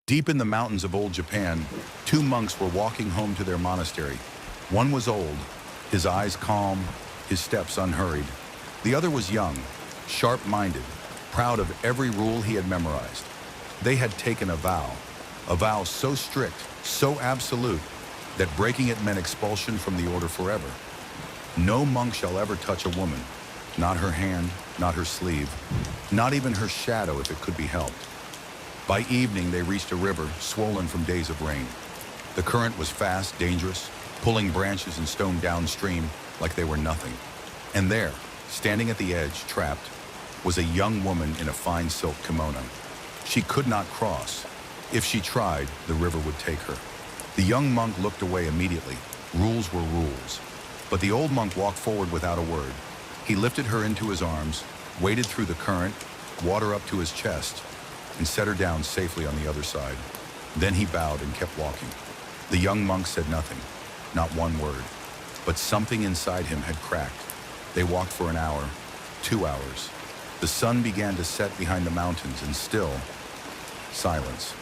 Deep in the mountains of old Japan, two monks were walking home to their monastery. One was old, his eyes calm, his steps unhurried. The other was young, sharp-minded, proud of every rule he had memorized. They had taken a vow so strict, so absolute, that breaking it meant expulsion from the order forever. No monk shall ever touch a woman, not her hand, not her sleeve, not even her shadow if it could be helped. By evening, they reached a river swollen from days of rain. The current was fast, dangerous, pulling branches and stone downstream like they were nothing. And there, standing at the edge, trapped, was a young woman in a fine silk kimono. She could not cross. If she tried, the river would take her. The young monk looked away immediately. Rules were rules. But the old monk walked forward without a word. He lifted her into his arms, waded through the current, water up to his chest, and set her down safely on the other side. Then he bowed and kept walking. The young monk said nothing, not one word, but something inside him had cracked. They walked for an hour, 2 hours. The sun began to set behind the mountains, and still, silence.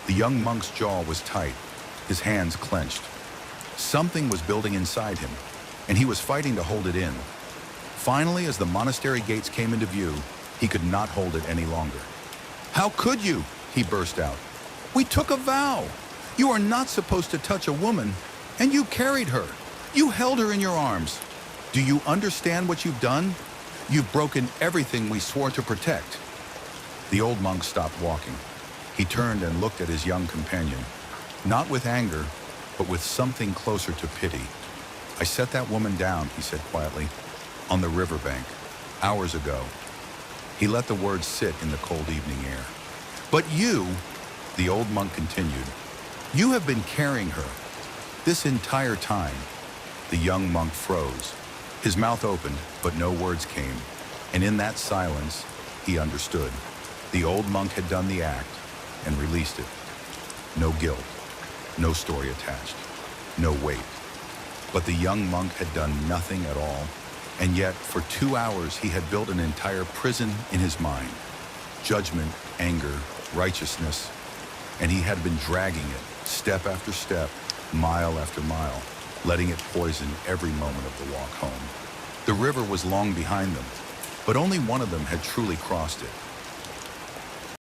The young monk's jaw was tight, his hands clenched. Something was building inside him, and he was fighting to hold it in. Finally, as the monastery gates came into view, he could not hold it any longer. "How could you?" he burst out. "We took a vow. You are not supposed to touch a woman, and you carried her. You held her in your arms. Do you understand what you've done? You've broken everything we swore to protect." The old monk stopped walking. He turned and looked at his young companion, not with anger, but with something closer to pity. "I set that woman down," he said quietly, "on the riverbank, hours ago." He let the words sit in the cold evening air. "But you," the old monk continued, "you have been carrying her this entire time." The young monk froze. His mouth opened, but no words came. And in that silence, he understood. The old monk had done the act and released it. No guilt, no story attached, no weight. But the young monk had done nothing at all. And yet, for 2 hours, he had built an entire prison in his mind. Judgment, anger, righteousness. And he had been dragging it, step after step, mile after mile, letting it poison every moment of the walk home. The river was long behind them, but only one of them had truly crossed it.